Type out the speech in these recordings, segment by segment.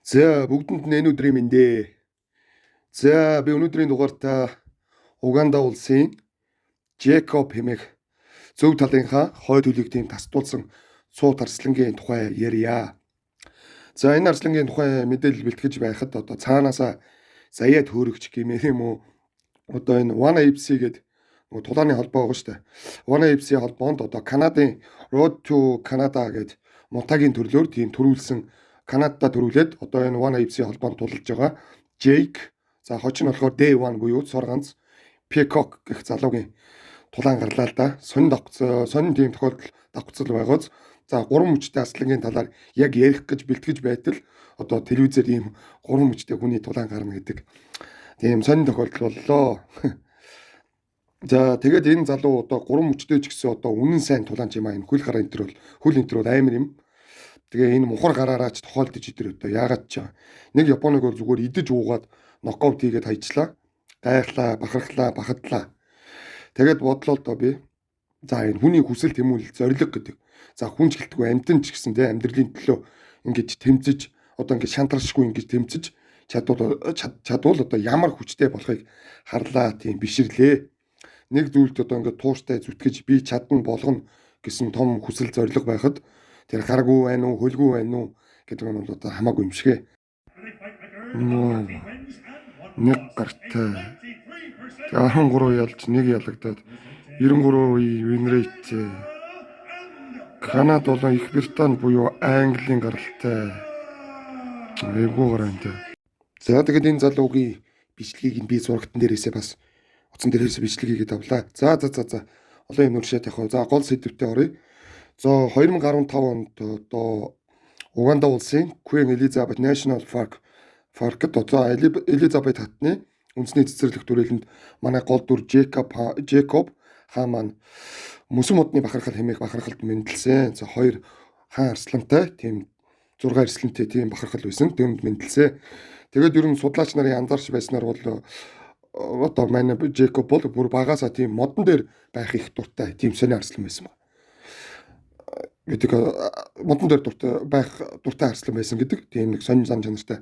За бүгдэнд нь энэ өдрийн мэндэ. За би өнөөдрийн дугаартаа Уганда улсын Жэкоб хэмээх зөв талынхаа хойд хөлийг тасдуулсан сууд арслангийн тухай ярья. За энэ арслангийн тухай мэдээлэл бэлтгэж байхад одоо цаанаасаа заяа төөрөгч гэмээр юм уу? Одоо энэ One AFC гэдэг нөгөө тулааны холбоо байгаа шүү дээ. One AFC холбоонд одоо Канадын Road to Canada гэдэг мутагийн төрлөөр тийм төрүүлсэн Канадад төрүүлээд одоо энэ One AFC холбоонд тулалж байгаа Jake за хоч нь болохоор Day One буюу сурганц Peacock гэх залуугийн тулаан гарлаа л да. Сонин тийм тохиолдол давхцал байгааз за гурван мөчтэй аслангийн талаар яг ярих гэж бэлтгэж байтал одоо телевизээр ийм гурван мөчтэй хүний тулаан гарна гэдэг тийм сонин тохиолдол боллоо. За тэгээд энэ залуу одоо гурван мөчтэй ч гэсэн одоо үнэн сайн тулаан юм аа энэ хөл гараа энтер бол амар юм. Тэгээ энэ мухар гараараач тохиолдож идэр одоо яагаад ч нэг Японыг бол зүгээр идэж уугаад нокаут хийгээд хайчлаа. Гайхлаа, бахархлаа, бахадлаа. Тэгээд бодлоо л доо би. За энэ хүний хүсэл тэмүүлэл зориг гэдэг. За хүн ч гэлтгүй амьтан ч гэсэн те амьдралын төлөө ингэж тэмцэж одоо ингэж шантаршгүй ингэж тэмцэж чадвал одоо ямар хүчтэй болохыг харлаа тийм бишрлээ. Нэг зүйлд одоо ингэ тууштай зүтгэж би чадна болгоно гэсэн том хүсэл зориг байхад тэр гаргүй байна уу, хөлгүй байна уу гэдэг нь бол одоо хамаагүй юм шигэ. Нэг гартай. 13 ялж нэг ялагдаад 93% win rate. Канада болон Их Британи буюу Английн гаралтай. Эвгүй гараа энэ. За тэгээд энэ залуугийн бичлэгийг нь би зурагтан дээрээсээ бас утсан дээрээс бичлэг хийгээд авлаа. За. Одоо юм уншаад явах. За гол сэдвүүтээ оръё. За 2015 онд одоо Уганда улсын Queen Elizabeth National Park-д одоо Elizabeth хатны үндэсний цэцэрлэг төрөлөнд манай гол дүр Жэкоб хаан маань мөсөн модны бахархал хэмээх бахархалд мэндэлсэн. За 2 хаан арслантай тийм 6 арслантай тийм бахархал байсан. Тэнд мэндэлсэн. Тэгээд ер нь судлаач нарын анзаарч байснаар бол одоо манай Жэкоб бол бүр багаасаа тийм модон дээр байх их дуртай тийм сони арслан байсан ба. Гэдэг модон дээр байх дуртай арслан байсан гэдэг тийм нэг сонин зам чанартай.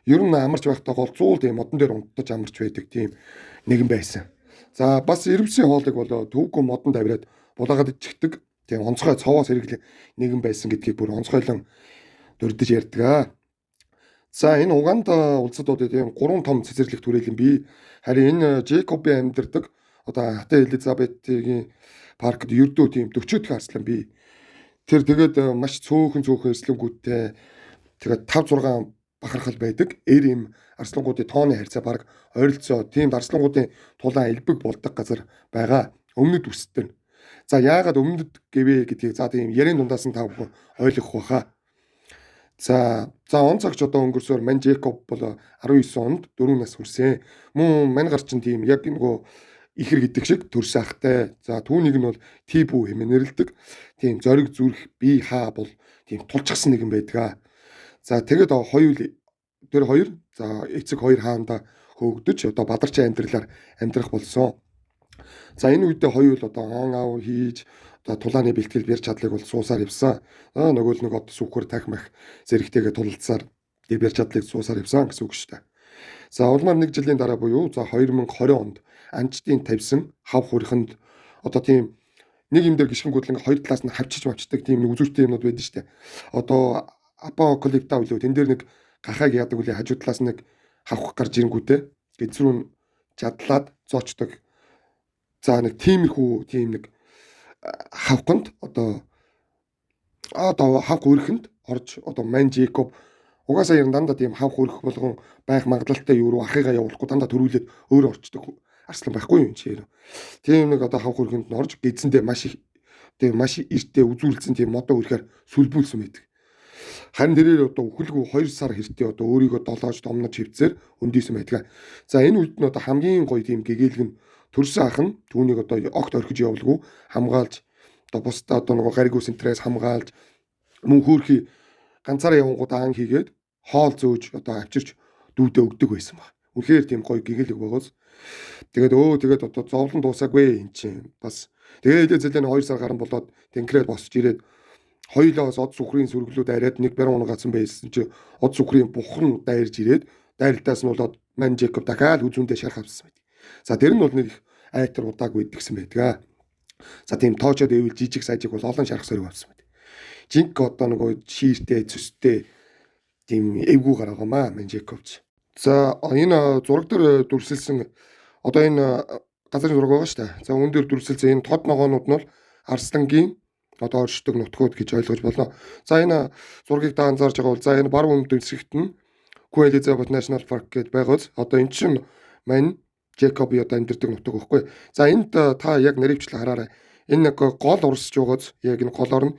Ер нь амарч байхдаа голцуул тийм модон дээр унтаж амарч байдаг тийм нэгэн байсан. За бас ирвсийн хоолыг бол төвгүй модонд авираад булаагаад ичдэг тийм онцгой цовоос хэрэглэн нэгэн байсан гэдгийг бүр онцгойлон дурдж ярьдаг. За энэ Уганда улсуудад тийм 3 том цэцэрлэг төрөл юм би. Харин энэ Жэкобын амьдардаг одоо Хатаа Элизабетийн паркд ердөө тийм 40 дэх арслан би. Тэр тэгээд маш цөөхөн эслэнгүүдтэй тэгээд 5-6 бахархал байдаг. Им арслангуудын тооны харьцаа баг ойролцоо тийм арслангуудын тулаан элбэг болдог газар байгаа. Өмнөд үстэн. За яагаад өмнөд гэвэ гэдгийг за тийм ярийн дундаас нь та бүхэн ойлгох байхаа. За он цагч одоо өнгөрсөөр мань Жэкоб бол 19 онд 4 нас хүрсэн. Мөн мань гар чин тийм яг нөгөө ихэр гэдэг шиг төрсөн ахтай. За түүнийг нь бол Тибу хэмээн нэрлэдэг. Тийм зориг зүрх бие хаа бол тийм тулчгсан нэгэн байдаг. За тэгээд тэр хоёр за эцэг хоёр хаанда хөөгдөж одоо бадарчин амьдралаар амьдрах болсон. За энэ үедээ хоёул одоо он ав хийж одоо тулааны бэлтгэл бэр чадлыг бол суусаар явсан. Нөгөө л нэг одоо сүхэр тахмах зэрэгтэйгээ тулалцсаар бэр чадлыг суусаар явсан гэсэн үг шүү дээ. За улмаар 1 жилийн дараа буюу за 2020 онд анчдын тавьсан хав хуриханд одоо тийм нэг юм дээр гიშгэнгүүд ингээ хоёр талаас нь хавчиж мавчдаг тийм нэг үзүүртэй юмнууд байдаг шүү дээ. Одоо апокалипта үлээ тэн дээр нэг гахааг яадаг үлээ хажуу талаас нэг хавх гарч ирэнгүүтээ гэзрүү нь чадлаад зоочдог. За нэг тиймэрхүү тийм нэг хавханд одоо хавх өрхөнд орж одоо мань Жэкоб угаасаа ер нь дандаа тийм хавх өрх болгон байх магадлалтай юу руу ахыгаа явуулахгүй дандаа төрүүлээд өөр орчдөг арслан байхгүй юм чи. Тийм нэг одоо хавх өрхөнд орж гэзэндээ маш эртээ үзүүлсэн тийм модоо өрхөөр сүлбүүлсэн байдаг. Харин тэрээр одоо үхэлгүй 2 сар хэртээ одоо өөрийгөө долоож домнож хөвцөр өндийсэн байдаг. За энэ үед нь одоо хамгийн гоё тийм гэгээлгэн төрсөн ах нь түүнийг одоо огт орхиж явуулгүй хамгаалж одоо бусдаа одоо нөгөө гаригүй сентрээс хамгаалж мөн хөөрхий ганцаараа явангууд ан хийгээд хоол зөөж одоо авчирч дүүдээ өгдөг байсан баг. Үнэхээр тийм гоё гэгээлэг байгаас. Тэгээд одоо зовлон дуусаагүй эн чинь бас тэгээд зэлэн 2 сар гарan болоод тэнхрээд босч ирээд хоёулаа бас од сүхрийн сүрглүүд арайд нэг баруун унгацсан байсан чи од сүхрийн бухан дайрж ирээд дайралтаас нь болоод мань Жекоб дахиад үзүүндээ шарх авсан байт. За тэр нь бол нэг айтар удаагүй идэгсэн байдаг. За тийм тоочод ивэл жижиг сажиг бол олон шарх сөрөг авсан байт. Жинк одоо нөгөө шииртэй цөстэй тийм эвгүй гараагаамаа мань Жекобч. За энэ зураг дээр дүрсэлсэн одоо энэ газрын зураг байгаа шүү дээ. За үүн дээр дүрсэлсэн энэ тод ногоонууд нь бол Арслангийн одоо оршдог нутгууд гэж ойлгож болно. За энэ зургийг та анзаарж байгаа бол за энэ бар өмнөд хэсэгт нь Queen Elizabeth National Park гэж байгаас одоо эн чинь мань Жекоб одоо амьдардаг нутаг байхгүй. За энд та яг наривчлал хараарай. Энэ нэг гол урсж байгааз яг энэ голоор нь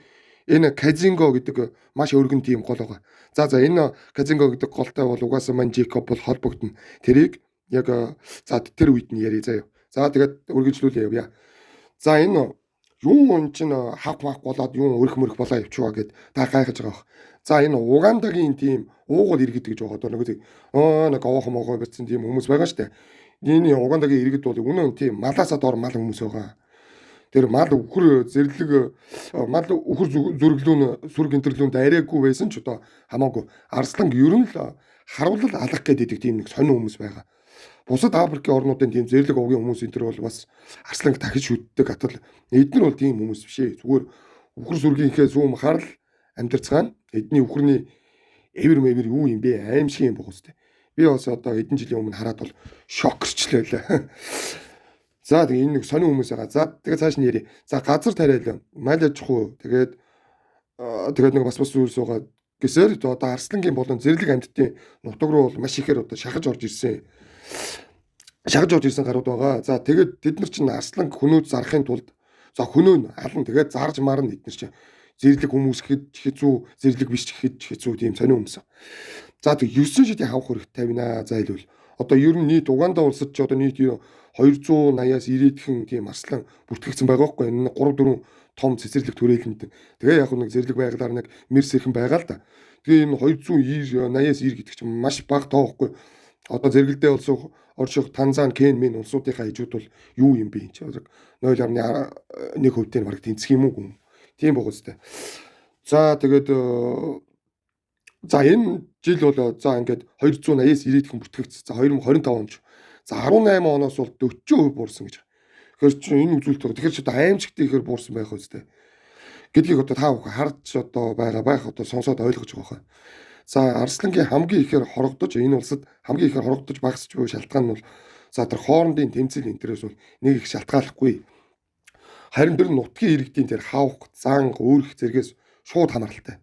энэ Казинго гэдэг маш өргөн тийм гол байгаа. За энэ Казинго гэдэг голтой бол угаасаа мань Жекоб бол холбогдно. Тэрийг яг за тэр үед нь ярий заяа. За тэгээд үргэлжлүүлээ явъя. За энэ юун чинь хав болоод юун өрх мөрх болоо явчихваа гэд та гайхаж байгаа. За энэ Угандагийн тийм уугуул иргэд гэж байгаа доо нэг овоохон могоо бацсан тийм хүмүүс байгаа штэ. Энэ Угандагийн иргэд бол үнэн тийм малаасаа дор мал хүмүүс байгаа. Тэр мал өхөр зэрлэг мал өхөр зүрглүүн сүрг интерлүүнд арайгүй байсан ч одоо хамаагүй Арслан ер нь л харуулал алах гэдэг тийм нэг сонин хүмүүс байгаа. Бусад Африкийн орнуудын тийм зэрлэг овгийн хүмүүс энэ төр бол бас Арсланг дахиж шүтдэг атал эдгээр бол тийм хүмүүс биш ээ. Зүгээр өхөр сүргийнхээ зүүм харал амьдарцгаана. Эдний өхөрний эвэр мэвэр юу юм бэ? Аимшиг юм бохоо сте. Би бас одоо хэдэн жилийн өмнө хараад бол шокрчлээ лээ. За тэгээ энэ нэг сонин хүмүүс байгаа. За тэгээ цааш нь ярий. За газар тариалан мал аж ахуй тэгээд нэг бас зүйлс байгаа. Гэсээр одоо Арслангийн болон зэрлэг амьтдын нутаг руу бол маш ихээр одоо шахаж орж ирсэн. Шахаж орж ирсэн гарууд байгаа. За тэгээд тэд нар чинь Арслан хөнөөд зарахын тулд за хөнөө нь алан тэгээд зарж марна эдгээр чинь зэрлэг хүмүүс хэд хэцүү зэрлэг биш хэд хэцүү тийм сонин хүмүүс. За тэг 9 шидийн хавх хэрэгтэй тавина. За хэлвэл одоо ер нь нийт Уганда улсад ч одоо нийт 280-аас 90-ийн тийм Арслан бүртгэгдсэн байгаа байхгүй. Энэ 3-4 том цэцэрлэг төрөлнөд. Тэгээ яг нэг зэрлэг байгалаар нэг мэрс ирхэн байгаа л да. Тэгээ энэ 290-80-аас 90 гэдэг чинь маш бага тоо байхгүй. Одоо зэрэгэлдээ улсууд орших Танзан, Кenya улсуудынхаа хажууд бол юу юм бэ энэ чинь 0.1% бараг тэнцэх юм уу? Тийм байгаа үстэй. За тэгээд за энэ жил бол за ингээд 280-аас 90 бүртгэгдсэн. За 2025 онд за 18 оноос бол 40% буурсан гэж. Тэгэхээр чи энэ үзүүлэлт байгаа. Тэгэхээр ч одоо аимшигтэй ихээр буурсан байх үстэй. Гэдгийг одоо та бүхэн харж одоо байх одоо сонсоод ойлгож байгаа хаа. За Арслангийн хамгийн ихээр хорогдож энэ улсад хамгийн ихээр хорогдож багасч буй шалтгаан нь бол за тэр хоорондын тэмцэл интерес бол нэг их шалтгааллахгүй. Харин тэр нутгийн иргэдийн тэр хавх, занг, өөрх зэрэгээс шууд хамааралтай.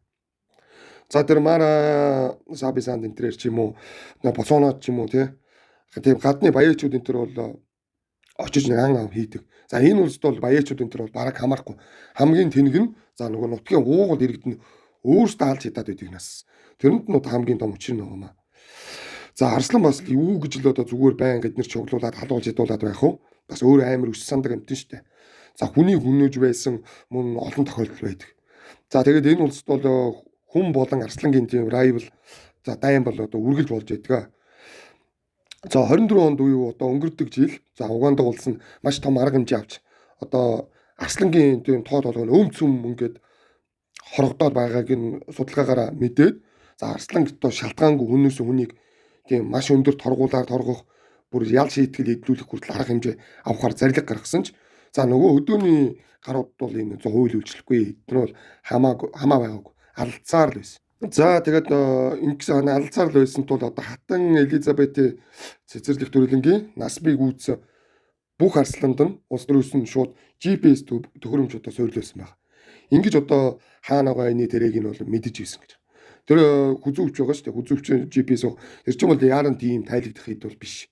За тэр Мара Сабисанд энтрээр ч юм уу, Боцоноод ч юм уу тийм гадны баячууд энтер бол очиж нэг ан хийдэг. За энэ улсд бол баячууд энтер бол бараг хамаарахгүй. Хамгийн тэнэг нь за нөгөө нутгийн уугуул иргэд нь өөрсдөө алж хядаад байдаг нас. Тэрэнд нь хамгийн том учир нь байгаа. За Арслан бас юу гэж л одоо зүгээр байн гэд нэр чуглуулад халуулж ядуулаад байх уу? Бас өөр амар өс сандаг амтэн штэ. За хүний хүнөөж байсан мөн олон тохиолдол байдаг. За тэгээд энэ улсд бол хүн болон Арслангийн тийм rival за дайм бол одоо үргэлж болж байдаг. За 24 онд уу одоо өнгөрдөг жил за Уганда улс нь маш том арга хэмжээ авч одоо Арслангийн тийм тоо толгойн өмцөм ингээд хорогдоод байгааг нь судалгаагаараа мэдээд за Арслан одоо шалтгаангүй хүнээс хүнийг тийм маш өндөр торгуулаар торгох бүр ял шийтгэл эдлүүлэх хүртэл арга хэмжээ авахар зарлиг гаргасан ч за нөгөө өдөөний гарууд бол энэ хууль үйлчлэхгүй эдгээр бол хамаа байгаагүй алдцаар л байсан. За тэгээд ингэсэн алдцаар л байсан тул одоо хатан Элизабетийн цэцэрлэг төрөлнгийн нас бий гүйцсэн бүх Арсланд нь улс төрөөс нь шууд GPS төхөөрөмж одоо суйрлуулсан байна. Ингэж одоо хаана байгаа энэ тэрэгийг нь бол мэдэж ирсэн гэж. Тэр хүзүүвч байгаа шүү дээ. Хүзүүвч GPS тэр чинь бол яаран тийм тайлагдах хэд бол биш.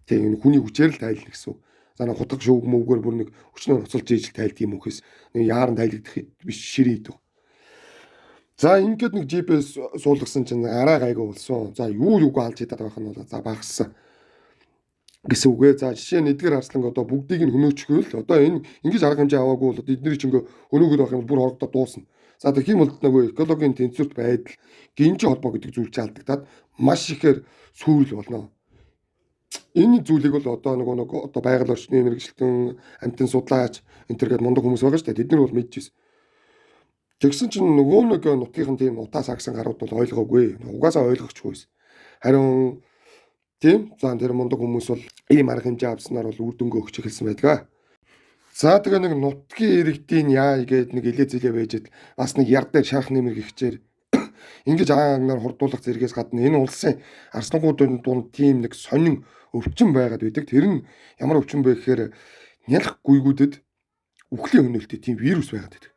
Тийм хүний хүчээр л тайлна гэсэн. За нэг хутаг шүүг мөвгөр бүр нэг өчнөр уцалж ижил тайлд юм уу гэхээс нэг яаран тайлагдах хэд биш ширээ идэв. За ингээд нэг GPS суулгасан чинь арай гайгүй болсон. За юу алж идэх байх нь бол за багассан гэсэн үгээ. За жишээ нь эдгээр Арслан одоо бүгдийг нь хөнөөчгөөл одоо энэ ингэж арга хэмжээ аваагүй бол эдний чинь хөнөөгөр байх юм бүр хорогдоод дуусна. За тэгэх юм бол нөгөө экологийн тэнцвэрт байдал гинжи холбоо гэдэг зүйл чаалдагдаад маш ихээр сүйрэл болно. Энэ зүйлийг бол одоо нөгөө одоо байгаль орчны мэрэгчлэн амтэн судлаач энтергээд мундаг хүмүүс байгаа шүү дээ. Тэд нар бол мэдчихсэн. Тэгсэн чинь нөгөө нэг нутгийн тийм утаа сагсан гарууд бол ойлгоогүй. Угаасаа ойлгохгүй байсан. Харин тийм за тэр мундаг хүмүүс бол ийм арга хэмжээ авснаар бол үр дүнгээ өгч эхэлсэн байдаг. За тэгээ нэг нутгийн иргэдийн яа гээд нэг илээ зилээ байжэд бас нэг яр дээр шарах нэмэр гихчээр ингэж аагаар хурдуулах зэрэгээс гадна энэ улсын арслангуудын дунд тийм нэг сонин өвчин байгаад байдаг. Тэр нь ямар өвчин бэ гэхээр нялх гүйгүүдэд үхлийн хөнөөлтөй тийм вирус байгаад байдаг.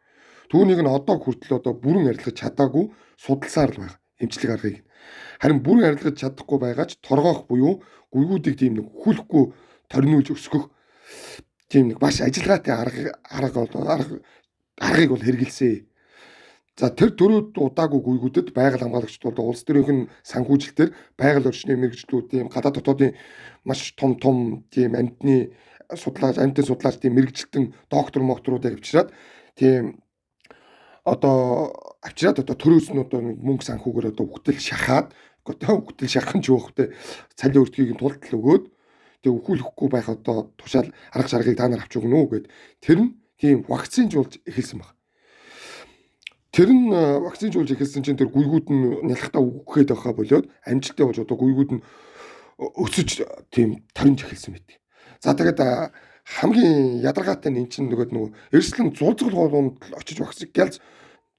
Түүнийг нь одоо хүртэл бүрэн арилгаж чадаагүй судалсаар л байгаа. Эмчлэг аргыг. Харин бүрэн арилгаж чадахгүй байгаа ч торгоох буюу гүйгүүдийг тийм нэг хүлэхгүй торниулж өсгөх тийм нэг маш ажиллагаатай аргыг бол хэрэгэлсэн. За тэр төрөд удаагүй гүйгүүдэд байгаль хамгаалагчд бол улс төрийнх нь санхүүжилтээр байгаль орчны мэрэгжлүүд тийм гадаад дотоодын маш том тийм амьтны судлаач тийм мэрэгжилтэн докторуудыг авчираад тийм авчираад төрөөс нь мөнгө санхүүгээр үхтэл шахаад үхтэл шахах нь ч жоохтой цалин өртгийг нь тултал өгөөд тэг өхүүлэхгүй байх тушаал арга шаргыг та нар авч өгнө үү гэд тэр нь тийм вакцинжуулж эхэлсэн баг. Тэр нь вакцинжуулж эхэлсэн чинь тэр гүйгүүд нь нялхтаа үхэхэд байхаа болоод амжилттай болж гүйгүүд нь өсөж тийм торинж эхэлсэн мэт. За тэгээд хамгийн ядаргаатай нь эн чинь нөгөө эрсдлэн зулцгал очиж вакцин гялз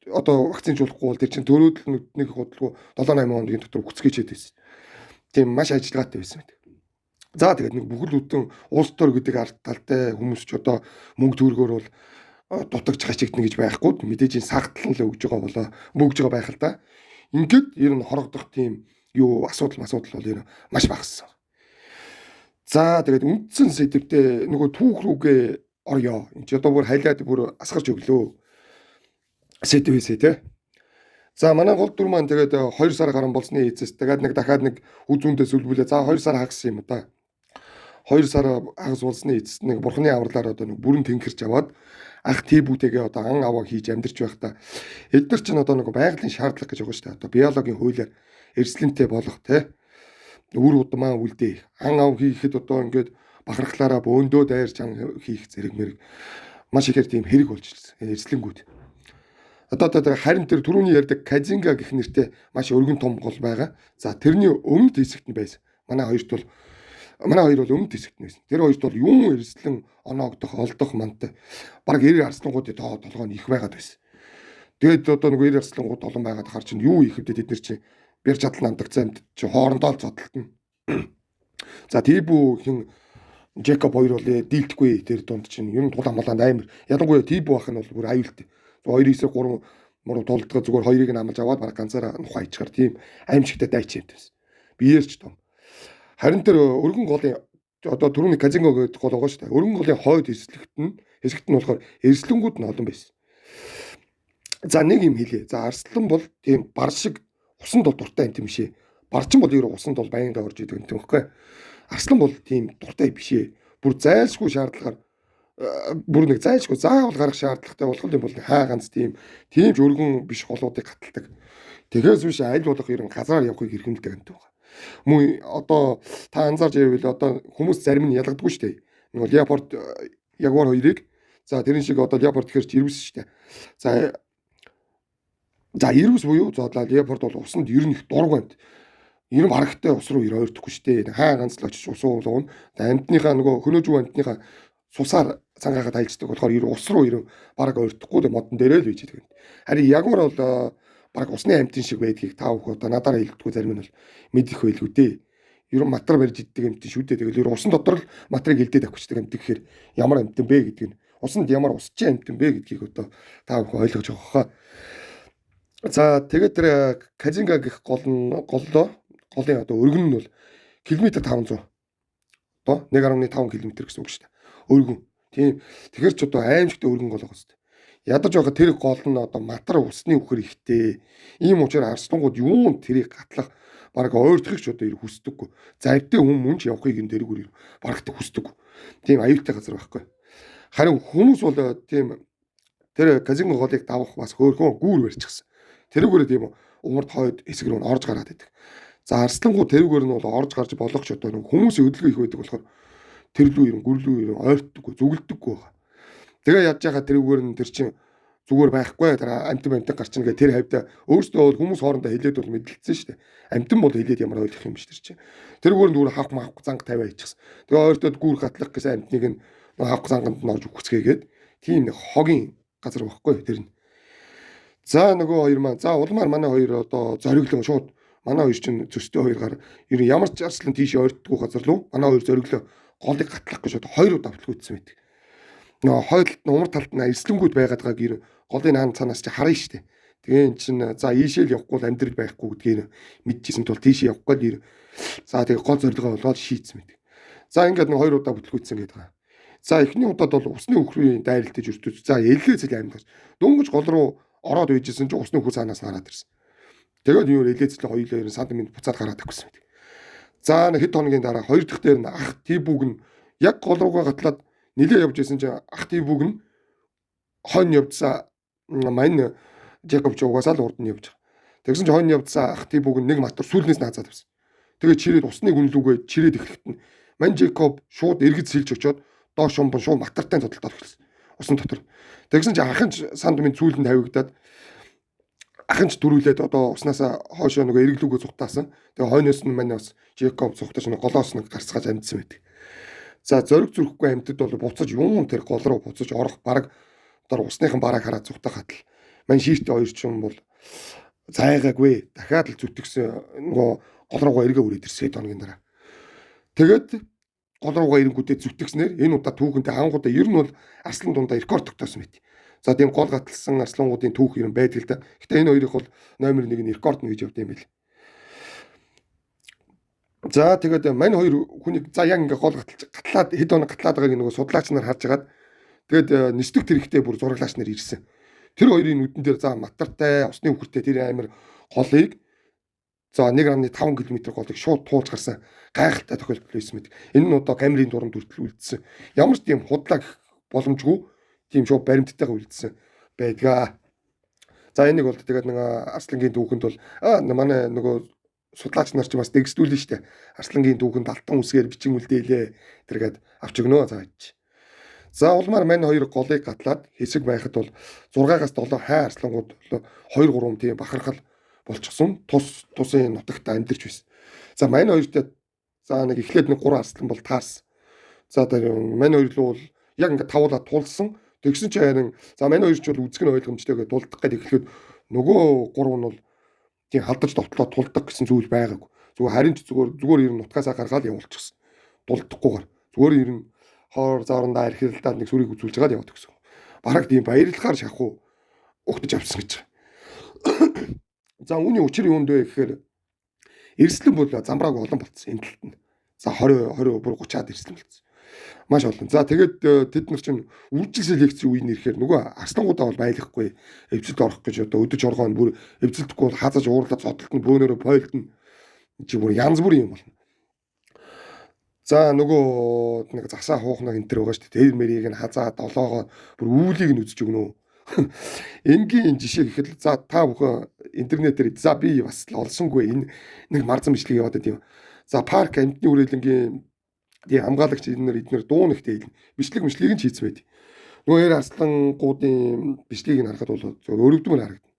вакцинжуулахгүй бол тэр чинь төрөөдөл нэг худалгүй 7-8 хоногийн дотор үхцгээчээд байсан. Тийм маш ажиллагаатай байсан мэт. За тэгээд нэг бүхэл бүтэн улс төр гэдэг ард талтай хүмүүс ч мөнгө төгрөгөөр бол дутагч хачигдна гэж байхгүй мэдээж сагтлан л өгж байгаа мөгж байгаа байх л да. Ингээд ер нь хорогдох тийм асуудал бол ер нь маш багассан. За тэгээд үндсэн сэдвтээ нөгөө түүх рүүгээ орё. Энд ч бүр хайлаад бүр асгарч өглөө. Сэдвээсээ те. За манай гол дүр маань тэгээд 2 сар гарan болсны эцэс тэгээд дахиад нэг үзүүндээ сүлбүүлээ. За 2 сар хагас юм да. 2 сар хагас болсны эцэст нэг бурхны авралаар нэг бүрэн тэнхэрч аваад ах тийбүүтэйгээ ан аваа хийж амьдарч байхдаа эдгээр чинь нэг байгалийн шаардлага гэж байгаа шүү дээ. Биологийн хуулиар эрсдлэнтэй болох те үр удмаа үлдээ. Ан ав хийхэд ингээд бахархлаараа бөөндөө дайрч ан хийх зэрэг мэрэг маш ихээр тийм хэрэг болж ирсэн. Эрсдлэнгүүд. Тэр харин тэр түрүүний ярьдаг Казинга гэх нэртэй маш өргөн том гол байгаа. За тэрний өмнөд хэсэгт нь байсан. Манай хоёр бол өмнөд хэсэгт нь байсан. Тэр хоёрт бол юм эрсдлэн оноогдох, олдох мантай. Бараг 90 арслангуудын толгой нь их байгаад байсан. Тэгээд нөгөө 90 арслангууд олон байгаад хар чинь юу их хэвдэ тэд нар чинь бэр чадал намдагцсан амьд чи хоорондоо л зодтолтно. За Тибүү хин Жекоб хоёр бол дийлдэхгүй тэр дунд чинь ер нь тулаан молонд амар. Ялангуяа Тибүү ах нь бол бүр аюултай. 2-9-3 муу тулдгаа зүгээр хоёрыг нь амлаж аваад баг ганцаараа нухай ичгаар тийм аимшигтай дайч юм байсан. Биеэрч том. Харин тэр өргөн голын түрүүний Казинго гэдэг гол байгаа шүү дээ. Өргөн голын хойд хэсэгт нь болохоор эрслэнгүүд нь олон байсан. За нэг юм хэлье. За арслан бол тийм бар шиг усанд дуртай юм шээ. Барчин бол ерөө усанд байнга орж идэг юм байхгүй. Арслан бол тийм дуртай бишээ. Бүр зайлшгүй шаардлагаар бүр нэг зайлшгүй заавал гарах шаардлагатай болох юм бол хаа ганц тийм ч өргөн биш голуудыг гаталдаг. Тэгээс биш аль болох ерөн газараар явахыг хэрхэмлдэг юм байна. Мөн та анзаарч байвал хүмүүс зарим нь ялгадаггүй шүү дээ. Нөгөө Леопард Ягуар хоёрыг за тэрэн шиг Леопард гэхэр ирвэс шүү дээ. За ирвэс буюу Леопард бол усанд ер нь их дургүй амьд. Ер нь харагтай ус руу ойртохгүй шүү дээ. Хаа ганц л очиж ус уулгана. Амьтныхаа нөгөө хөнөөжүү амьтныхаа сусаар цангаагаад айлцдаг болохоор ер ус руу бараг ойртохгүй модон дээрээ л бийж байдаг. Харин Ягуар бол бараг усны амьтын шиг байдгийг та бүхэн надаараа хэлдэггүй зарим нь бол мэдэх байлгүй дээ. Ер нь матар барьж иддэг амьтан шүү дээ. Тэгэл ер усан дотор л матрыг илдээд авчихдаг амьтан гэхээр ямар амьтан бэ гэдгийг нь усанд ямар усчин амьтан бэ гэдгийг та бүхэн ойлгож байгаа хаа. За тэгээд тэр Казинга гэх голын өргөн нь бол километр 500. 1.5 км гэсэн үг шүү дээ. Өргөн. Тийм. Тэгэхээр ч аимшигтай өргөн гол байгаа шүү дээ. Ядаж байгаа тэр гол нь матар усны үхэр ихтэй. Ийм учраас арслангууд юунд тэрийг гатлах бараг ойртохыг ч хүсдэггүй. Завьтай хүн явахыг энэ тэрүүгээр барагт хүсдэггүй. Тийм аюултай газар байхгүй. Харин хүмүүс бол тийм тэр Казинга голыг давах бас хөөхөн гүүр барьчихсан. Тэрүүгээр тийм умард хойд хэсэг рүү орж гараад идэг. За арслангууд тэрүүгээр нь бол орж гарч болох ч хүмүүсийн хөдөлгөөн их байдаг болохоор тэрлүү гүрлүү ойртдаггүй, зүгэлдэггүй байгаа. Тэгээ ядж байгаа тэрүүгээр нь тэр чинь зүгээр байхгүй дараа амтан гарч ийн гэх тэр хавьда өөрсдөө бол хүмүүс хоорондоо хэлээд бол мэдлэлсэн шүү дээ. Амтан бол хэлээд ямар ойлгох юм биш тэр чинь. Тэргээр зүгээр хавх мавх занг тавиа хийчихсэн. Тэгээ ойртоод гүүр гатлах гэсэн амтныг нь хавх занганд нь орж үхцгээгээд тийм нэг хогийн газар байхгүй тэр нь. За нөгөө хоёр маань за улмаар манай хоёр одоо зориглон шууд манай хоёр чинь зөстэй хоёр гар ер нь ямар ч арслан тийш ойртдгүй газар руу манай хоёр зориглоо голыг гатлах гэж шууд хоёр удаа автлгүйдсэн мэт. Нөгөө хойлолт нь умар талд нь эрслэнгүүд байгаад байгааг ер голын хаан цаанаас чи харна штэ. Тэгээ эн чин за ийшээл явахгүй л амьдрал байхгүй гэдгийг мэдчихсэн тул тийш явах гээд за тэгээ гол зорилгоо болоод шийдсэн мэт. За ингээд нэг хоёр удаа бүтлгүйдсэн гэдэг байгаа. За эхний удаад бол усны үхрийн дайралтаж өртөж. За эллээ зэл амьдгаж. Дөнгөж гол руу ороод үйжсэн чинь усны үхэр цаанаас хараад ирсэн. Тэгээд юу эллээ зэл хоёулаа 2 см буцаад гараад ирсэн. За нэг хэд хоногийн дараа хоёр дахь дээр нь ах тийбүг нь яг гол руугаа гатлаад нилээ явж исэн чинь ах тийбүг нь хонь явдсаа мань Жакоб ч угаасаа л урд нь явж байгаа. Тэгсэн чинь хонь явдсаа ах тийбүг нь нэг матар сүүлнээс наазаад авсан. Тэгээд чирээд усны гүнлүүгээ чирээд эхлэхэд нь мань Жакоб шууд эргэж сэлж очоод доош шумбан шууд матартай зодолд орчихсон. Усан дотор. Тэгсэн чинь ахын санд минь цүүлэнд тавигдаад ахын ч дөрүүлээд одоо уснасаа хоошоо нөгөө эргэлүүгээ цухтаасан. Тэгээ хойноос нь мань бас Жакоб цухтаж нэг голоос нэг гарцгааж амьдсан байдаг. За зориг зүрхгүй амьтад бол буцаж юм тэр гол руу буцаж орох бараг одоо усныхан бараг хараад цухтахад л мань шииртээ хоёр ч юм бол зайгаагүй дахиад л зүтгэсэн нөгөө гол руугаа эргээ үрээд ирсэн хоногийн дараа. Тэгээд гол руугаа ирэнгүүтээ зүтгэснээр энэ удаа түүхэнтэй хангуудаа ер нь бол арслан дундаа рекорд тогтоосон мэт. За тийм гол гаталсан арслангуудын түүх юм байдаг л да. Гэтэ энэ хоёрыг бол номер 1 нь рекорд нь гэж явд юм байл. За тэгээд мань хоёр хүнийг за яг ингээ гол гатлаад хэд хоног гатлаад байгааг нөгөө судлаач нар харж агаад тэгээд нисдэг тэрэгтэй бүр зураглаач нар ирсэн. Тэр хоёрын нүдэн дээр за матартай усны үхэртэй тэр амир голыг за 1.5 км голыг шууд туулж гарсан гайхалтай тохиолдол байсан мэт. Энэ нь одоо камерын дурамд хүртэл үлдсэн. Ямар ч тийм худлаа гэх боломжгүй тийм шууд баримттайгаа үлдсэн байдгаа. За энийг бол тэгээд нэг арслангийн түүхэнд бол манай нөгөө судлаач нар ч бас дэгсдүүлнэ штэ. Арслангийн түүхэнд алтан үсгээр бичин үлдээлээ. Тэргээд авч өгнө зааж. За улмаар мань хоёр голыг гатлаад хэсэг байхад бол 6-аас 7 хай арслангууд 2 3 тийм бахархал болчихсон. Тусын нутагт амьдарч байсан. За мань хоёрт за нэг эхлээд нэг 3 арслан бол таарсан. За тэр мань хоёр л бол яг ингээд тавуулаад тулсан. Тэгсэн чинь харин за мань хоёр ч бол үзэг нь ойлгомжтойгээ дулдах гэдэг эхлээд нөгөө 3 нь бол тийм халдаж довтлоо тулдаг гэсэн зүйл байгаагүй. Зүгээр харин ч зүгээр ер нь нутгаасаа гаргаад явуулчихсан. Дулдахгүйгээр. Зүгээр ер нь хоор заурандаа архилдаад нэг сүрийг үзүүлж гаад яваад гэсэн. Бараг тийм баярлахаар шахуу угтаж авсан гэж. За үүний учир юунд вэ гэхээр эрслэн бол замбрааг олон болцсон энэ талд нь. За 20 бүр 30-аад эрслэн болцсон. Маш олон. За тэгээд тэд нар чинь үржил селекцийн үеийн ирэхээр нөгөө арслангуудаа бол байлгахгүй эвцэлд орох гэж одоо өдөж оргоо нь бүр эвцэлдэхгүй бол хазаж уурлаад зодтолт нь бөөнөрөө бойлтно. Чи бүр янз бүрийн юм болно. За нөгөө нэг засаа хуухнаг энэ төр байгаа шүү дээ. Тэр мэрийг нь хазаад долоогоо бүр үүлийг нь үзэж өгнө. Энгийн жишээ гэхэд за та бүхэн интернетээр за би бас олсонгүй энэ нэг марзан бичлэг яваад байт юм. За парк амтны үрэлэнгийн хамгаалагч эднэр дуун ихтэй бичлэг нь хийсэн байт. Нөгөө яар арслангуудын бичлэгийг нь харахад бол өрөвдмөр харагдана.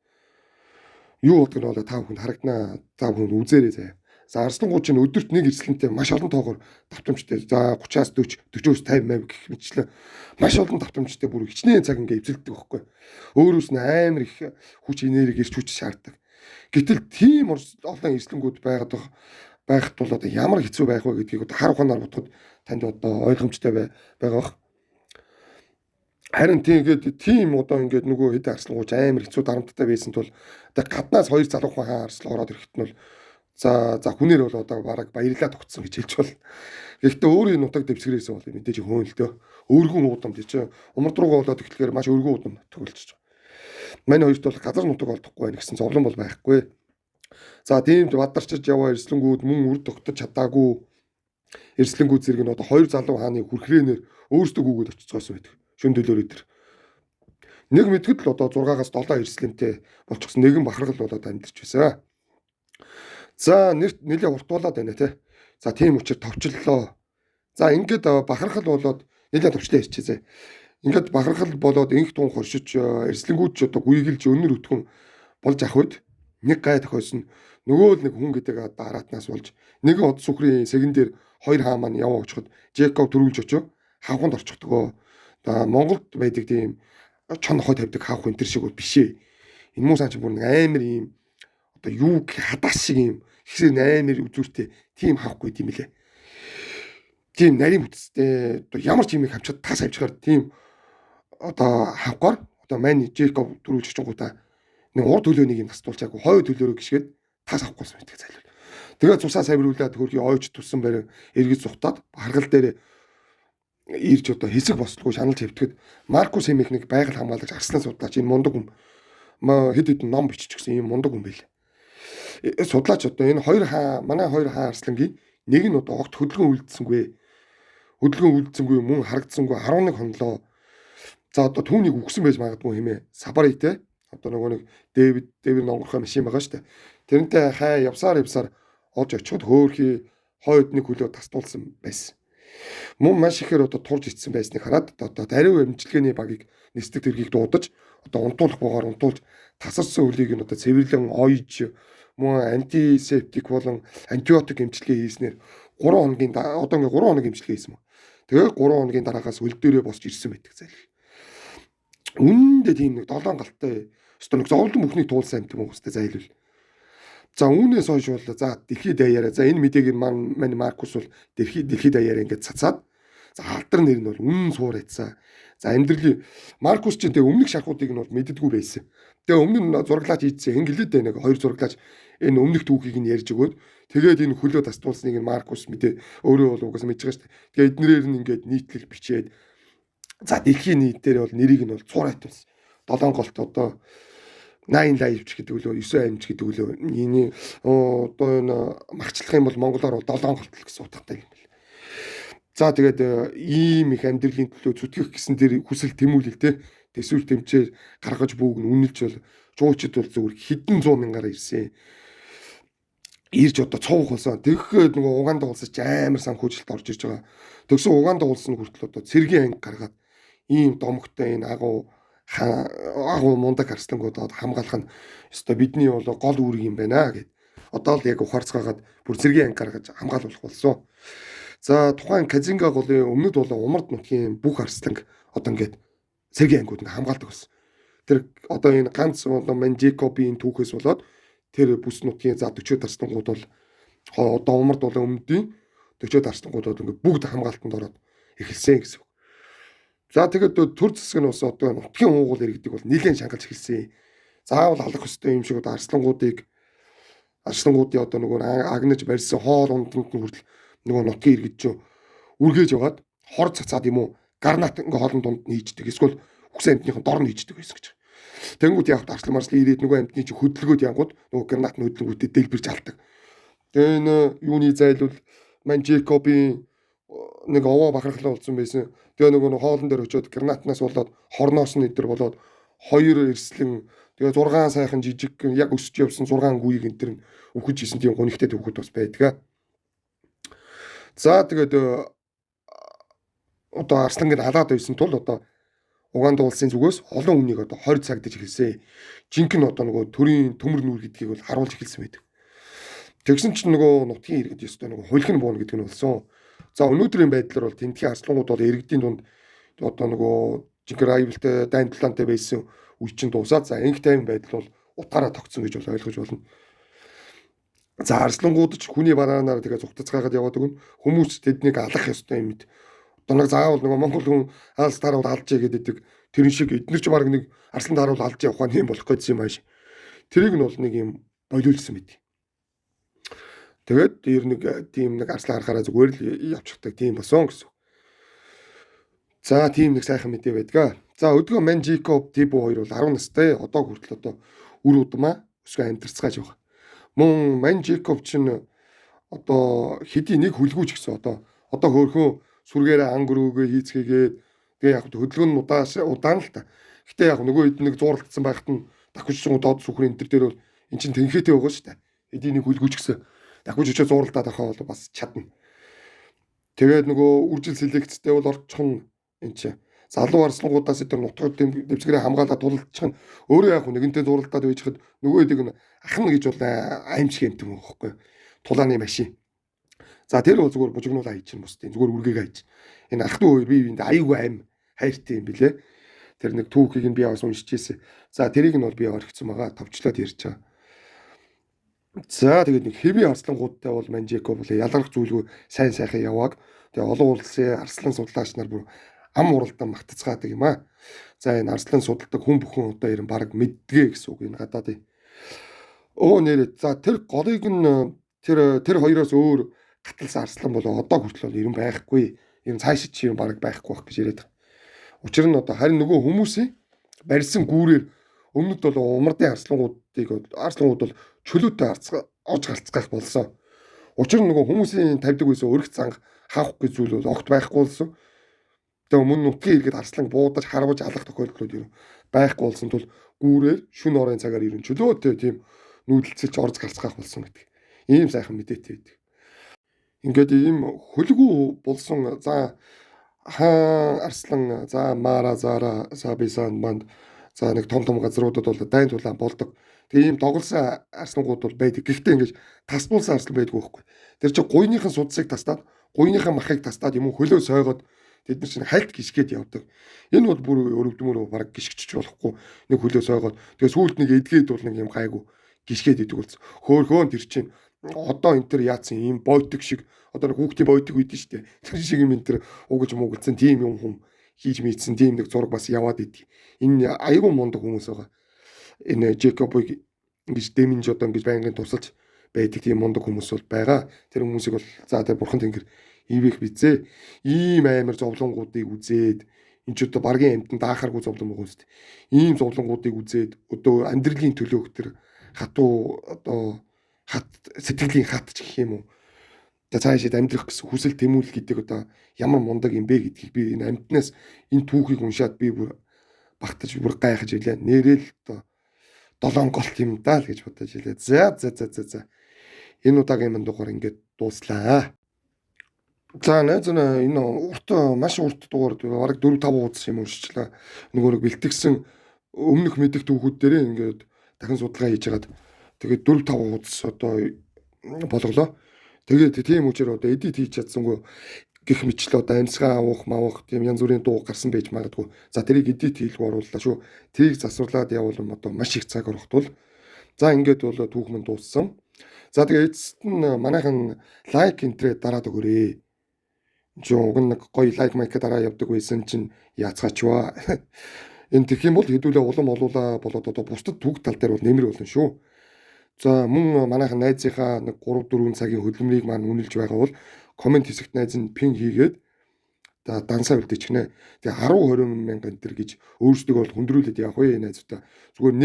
Юу болдог нь бол та бүхэнд харагданаа. Та бүхэн үзээрэй заяа. За арслангууд чинь өдөрт нэг эрслэнтэй маш олон тоогоор давтамжтай. За 30-аас 40, 40-өөс 50 гэх мэтчлээ маш олон давтамжтай бүр хичнээн цаг ингээ эвзэлдэг байхгүй. Өөрөөс нь амар их хүч энерги ирч хүч шаарддаг. Гэтэл тийм олон эрслэнгүүд байхад бол одоо ямар хэцүү байх вэ гэдгийг одоо хар ухаанаар бодоход танд одоо ойлгомжтой байгаа. Харин тийм одоо ингээд нөгөө хэд арслангууч амар хэцүү дарамттай байсан тул одоо гаднаас хоёр залуухан хаан арслан ороод ирэхэд нь бол за хүнээр бол одоо бараг баярлаад тогтсон гэж хэлж бол. Гэхдээ өөрийн нутаг дэвсгэрээс бол мэдээж хөөнөлтөө өргөн уудам тийч умард руугаа болоод эхлэхээр маш өргөн уудам төгөлж байгаа. Манай хоёрт бол газар нутаг олдохгүй байх гэсэн зовлон бол байхгүй. За тиймд бадарчиж яваа эрслэнгүүд мөн үр тогтож чадаагүй эрслэнгүүд зэрэг нь одоо хоёр залуу хааны хүрхрээнээр өөрсдөө гүгээд очицгоосон байдаг. Шөндөлөөр өдр. Нэг мэдгэд л одоо 6-аас 7 эрслэнтэй болчихсон нэгэн бахархал болоод амьдарч байсан. За нэлээ уртуулаад байна те. За тийм учраас товчлоо. За ингээд бахархал болоод нэлээ товчлоо ирчихээ. Ингээд бахархал болоод инх тун хоршиж эрслэнгүүд ч одоо гүйгэлж өнөр өтгөн болж ах үед нэг гай тохиолсон нөгөө л нэг хүн гэдэг дараатнаас болж нэгэн од сүхрийн сэгэн дээр хоёр хаа маань яваа очиход Жекоб төрүүлж очив хавханд орчихдгоо. Одоо Монголд байдаг тийм чон нохой тавьдаг хавх энэ төр шиг биш ээ. Энэ муу саач бүр нэг амар юм одоо юу хадаас шиг юм ихсэр амар үзүүртэй тийм хавхгүй тийм лээ. Тийм нарийн бүтцтэй одоо ямар ч юм авчаад тас авчихаар тийм одоо хавгаар одоо мань Жекоб төрүүлж очингуудаа нэг урд төлөөнийг юм тасдуулчаагүй хойд төлөөрөө гიშгээд тас авахгүйсэн мэддэг зайлвал. Тэгээд цусаа савируулаад хөрхий ойж тусан барь эргэж зүхтаад харгал дээр ирж одоо хэсэг бослогоо шаналж хэвтгэд Маркус хэмээх нэг байгаль хамгаалагч Арслан судлаач энэ мундаг хүн хэд хэдэн ном биччихсэн юм мундаг хүн байл. Судлаач одоо энэ хоёр хаа манай хоёр хаа Арслангийн нэг нь одоо огт хөдөлгөөн үлдсэнгүй мөн харагдсангүй 11 хонлоо. За одоо түүнийг үгсэн байж магадгүй хэмээ Сабарите одоо нөгөө нэг Дэвид нонгорхой машин байгаа шүү дээ. Тэрнтэй хай явсаар олж очиход хөөхий хойд нэг хөлөө тасдуулсан байсан. Мөн маш ихээр одоо турж ицсэн байсныг хараад одоо даруй эмчилгээний багийг нисдэг тэргийг дуудаж одоо унтуулах буугаар унтуулж тасарсан хөлийг нь одоо цэвэрлэн ойж мөн антисептик болон антибиотик эмчилгээ хийснээр 3 хоногийн одоо ингээ 3 хоног эмчилгээ хийсэн мөн. Тэгээ 3 хоногийн дараагаас хөл дээрээ босч ирсэн байдаг зайлшгүй. Үнэндээ тийм нэг 7 галтай өстө нэг зовлон бүхний туулсан амт юм уу хэвчээ зайлвал. За үүнээс хойш бол за дэлхийд даяараа за энэ мэдээг мань Маркус бол дэлхийд даяараа ингээд цацаад за алдар нэр нь бол үнэн суур айтсан. За амьдралын Маркус ч тэгээ өмнөх шархуудыг нь бол мэддэггүй байсан. Тэгээ өмнө нь зураглаач хийдсэн инглид нэг хоёр зураглаач энэ өмнөх түүхийг нь ярьж өгөөд тэгээд энэ хөлөө тасдуулсныг нь Маркус мэдээ өөрөө бол угаасаа мэдж байгаа шүү дээ. Тэгээ эднэрээр нь ингээд нийтлэл бичээд за дэлхийн нийтээр бол нэрийг нь бол цуур айтсан. 7 голт одоо 8 лайвч гэдэг үлөө 9 амч гэдэг үлөө энэ одоо энэ магчлах юм бол монголоор 7 голт гэсэн утгатай юм бэл. За тэгээд ийм их амьдралын төлөө зүтгэх гэсэн тэр хүсэл тэмүүлэл те төсвөл тэмцээр гаргаж бүүг нь үнэлж бол жуучид бол зөвхөн хэдэн 100 мянгаар ирсэн. Ирж одоо цуух болсон. Тэгэхэд нөгөө Уганда улсч амар санхүүжилт орж ирж байгаа. Тэгсэн Уганда улс нь хүртэл одоо цэргийн анги гаргаад ийм домогтой энэ агуу мундаг арслангууд хамгаалах нь өстой бидний бол гол үүрэг юм байна гэд. Одоо л яг ухаарцгаагаад бүр цэргийн анги гаргаж хамгаалуулах болсон. За тухайн Казинга голын өмнөд болон умард нутгийн бүх арсланг одоо ингээд цэргийн ангиуд ингээ хамгаалдаг болсон. Тэр одоо энэ ганц болон мань Жекобийн түүхээс болоод тэр бүс нутгийн за 40 арслангууд бол одоо умард болон өмнөдийн 40 арслангууд ингээ бүгд хамгаалтанд ороод эхэлсэн гэсэн. За тэгээд төр засаг нь бас одоо нутгийн уугуул иргэдэг бол нэлээд шангалж эхэлсэн. Заавал алах хөстэй юм шиг одоо арслангуудын одоо нөгөө агнаж барьсан хоол унданд нь хүртэл нөгөө нутгийн иргэд ч үргээж яваад хор цацаад юм уу гарнат ингээ хоолн дунд нь хийждэг. Эсвэл үхсэн амтныхын дор нь хийждэг байсан гэж. Тэнгүүд яг арслан марслын ирээд нөгөө амтны чи хөдөлгөөд янгууд нөгөө гарнат нь хөдөлгөөдөө дэлбэрж алдаг. Тэгээ энэ юуны зайлвал мань Жекобийн нэг овоо бахархлаа болсон байсан. Тэгээ нөгөө хоолн дээр очиод гранатнаас болоод хорноос нь өдр болоод хоёр эрслэн тэгээ 6 сайхан жижиг яг өсөж явсан 6 гүйг энэ төр өгөж исэн тийм гонигтэй төвхөд бас байдаг. За тэгээд одоо арслангийн халаад байсан тул одоо Уганда улсын зүгээс олон хүнийг одоо 20 цагдаж эхэлсэн. Жинхэнэ одоо нөгөө төрийн төмөр нүүр гэдгийг бол харуулж эхэлсэн байдаг. Тэгсэн чинь нөгөө нутгийн иргэд ёстой нөгөө хулхин бууна гэдэг нь болсон. За өнөөдрийн байдлаар бол тэмдгийн арслангууд бол иргэдийн дунд одоо нөгөө жинхэнэ аюултай дайн талаантай байсан үе чинь дуусаад за инх тайван байдал бол утгаараа тогтсон гэж бол ойлгож болно. За арслангууд ч хүний бараанаар тэгээ зүгтцгаагаад яваад өгнө. Хүмүүс тэднийг алах ёстой юм мэд. Одоо нэг заавал нөгөө монгол хүн хаалс тааруул алж яагээд тэрэн шиг эднэр ч баг нэг арслан тааруул алж явах юм болох гэсэн юм ааш. Тэрийг нь бол нэг юм болиулсан мэд. Тэгээд дээр нэг тийм нэг арслан харахаараа зүгээр л явчихдаг тийм болсон гэсэн. За тийм нэг сайхан мэдээ байдгаа. За өдгөө мань Жекоб Тибо хоёр бол 10 настай. Одоо хүртэл одоо үр удмаа өсгөө амтарцгааж байгаа. Мөн мань Жекоб чинь одоо хэдий нэг хүлгүүч гэсэн одоо хөөхөн сүргээрээ ангөрөөгөө хийцгээгээд тэгээ яг хөдөлгөөн нь удаан л та. Гэтэ яг нөгөө хэд нэг зууралдсан байхад нь давхиж доод сүхрийн энэ төр дээр бол эн чинь тэнхээтэй байгаа шүү дээ. Хэдий нэг хүлгүүч гэсэн давхиж очиж зууралдаад байхаа бол бас чадна. Тэгээд нөгөө үржил селекцтэй бол орчхон энэ чинь. залуу арслангуудаас тэр нутгад дэвсгэрээ хамгаалаад тулалдчих нь өөрөө яг нэгэнтэй зуралдаад байжхад нөгөөдөг нь ахна гэж бол аимшиг юм тийм байхгүй. Тулааны машин. За тэр бол зүгээр бужигнуулаа хийж чинь бусдын зүгээр үргийг хайж. Энэ ах トゥ хоёр бие биендээ аюулгүй аим хайртай юм билэ. Тэр нэг түүхийг нь би бас уншиж ирсэн. За тэрийг нь бол би орхицсан байгаа. Товчлоод ярьж байгаа. За тэгээд нэг хэвийн арслангуудтай бол Манжеко бол ялгарх зүйлгүй сайн сайхан явааг. Тэгээ олон улсын арслан судлаач нар бүр ам уралдан магтацгаадаг юм аа. За энэ арслан судалдаг хүн бүхэн одоо ер нь баг мэддэг гэсэн үг энэ гадаад. Нэрээ. За тэр голыг нь тэр хоёроос өөр гаталсан арслан бол одоо хүртэл ер нь байхгүй. Ер нь цаашид чи ер нь баг байхгүй байх гэж яриад байгаа. Учир нь одоо харин нөгөө хүмүүсийн барьсан гүүрээр өмнөд бол умардын арслангууд бол чөлөөтэй оож гарцгаах болсон. Учир нь нөгөө хүмүүсийн тавьдаг байсан өргөц занг хаах гэж зүйл бол огт байхгүй болсон. Тэгээ өмнө нутгийн иргэд арслан буудаж харваж алах тохиолдлууд ер нь байхгүй болсон тул гүүрээр шүн орон цагаар ер нь чөлөөтэй тийм нүүдэлцэлж орж гарцгаах болсон гэдэг. Ийм сайхан мэдээтэй байдаг. Ингээд ийм хөлгүй болсон за хаан арслан за мара зара сабисан манд за нэг том газруудад бол дайн тулаан болдог. Тэгээ ийм доголсон арслангууд бол байдаг. Гэхдээ ингэж тасбуулсан арслан байдгүй байхгүй. Тэр чинь гуйныхан судсыг тастаад, гуйныхан махыг тастаад юм уу хөлөө сойгоод тэд нар чинь хальт гიშгээд явдаг. Энэ бол бүр өрөвдмөр баг гიშгчж болохгүй. Нэг хөлөө сойгоод тэгээ сүүлд нэг эдгээд бол нэг юм гайгүй гიშгээд идэг болсон. Хөөхөн тэр чинь одоо энэ төр яатсан ийм бойтог шиг одоо нэг хүүхдийн бойтог үйдэн штэ. Тэр шиг юм энэ төр угаж муугдсан тийм юм хийж мэдсэн тийм нэг зураг бас яваад идэв. Энэ аюул мундаг хүмүүс байгаа. Энэ Жекобыг ингэж дэминж одоо ингэж байнгын тусалж байдаг тийм мундаг хүмүүс бол байгаа. Тэр хүмүүсийг бол за тэр бурхан тэнгэр ивэх бизээ. Ийм амар зовлонгуудыг үзээд энэ ч одоо баргийн амтнд даахаргүй зовлон байгаа үст. Ийм зовлонгуудыг үзээд одоо амьдралын төлөөх тэр хатуу одоо сэтгэлийн хат ч гэх юм уу. Одоо цаашид амьдрах гэсэн хүсэл тэмүүлэл гэдэг одоо ямар мундаг юм бэ гэдгийг би энэ амтнаас энэ түүхийг уншаад би бүр багтаж бүр гайхаж илээ. Нэрэл одоо 7 голт юм даа л гэж бодож илээ. За. Энэ удаагийн манд дугаар ингээд дууслаа. За найз энэ маш урт дугаар бараг 4-5 удаас юм уншчлаа. Нөгөө нэг бэлтгэсэн өмнөх мэдих түүхүүд дээр ингээд дахин судалгаа хийж хагаад тэгээд 4-5 удаас одоо болголоо. Тэгээд тийм үчээр одоо эдит хийж чадсангүй гэх мэтлээ одоо амьсгаа авах тийм янз бүрийн дуу гарсан байж магадгүй. За тэрийг эдит хийлгүү орууллаа шүү. Тэрийг засварлаад явуул одоо маш их цаг орохтул. За ингээд бол түүх мань дууссан. За тэгээд эцэст нь манайхан лайк энтрээ дараад өгөөрэй. Уг нэг гоё лайк майк дараа явдаг байсан чинь яацгаачваа. Энэ тэгэх юм бол хэдүүлээ улам олуулаа болоод одоо бусдад түүх тал дээр бол нэмэр болно шүү. За мөн манайхан найзынхаа нэг 3-4 цагийн хөдөлмөрийг маань үнэлж байгаа бол комент хэсэгт найз нь пин хийгээд дансаа үлдээчихнэ. Тэгээ 10-20 мянган энэ гэж өөрсдөө бол хүндрүүлээд явах вэ найзуудаа. Зүгээр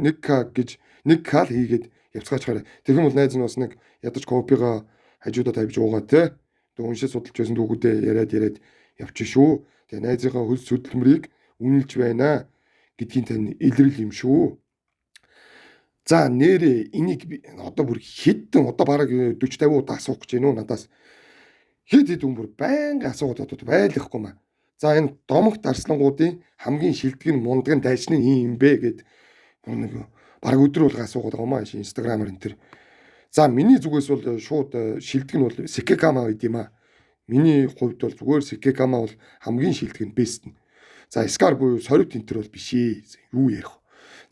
1k гэж 1k л хийгээд явцгаачаарай. Тэгэх юм бол найз нь бас нэг ядаж копигаа хажуудаа тавьж уугаа те. Тэгээ уншиж судалж байсан түүхүүдээ яриад явчих шүү. Тэгээ найзынхаа хөлс хөдөлмөрийг үнэлж байна гэдгийн тань илрэл юм шүү. За нэрээ энийг одоо бүр хэдэн одоо бараг 40-50 удаа асуух гэж байна уу надаас. Хэд бүр байнга асуугаад одоо байлахгүй маа. За энэ домогт арслангуудын хамгийн шилдэг нь мундаг нь дайчны юм бэ гэд нэг бараг өдөр болго асуугаад байгаа маа инстаграмаар энэ төр. За миний зүгээс бол шууд шилдэг нь бол Секекама байд юм аа. Миний хувьд бол зүгээр Секекама бол хамгийн шилдэг нь бест нь. За Скар буюу сорив тентэр бол биш ээ. Юу ярих вэ?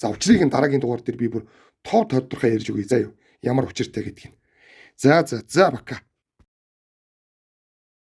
За учрыг нь дараагийн дугаар дээр би бүр тов тодорхой ярьж өгье заа юу. Ямар учиртай гэдгийг. За бака.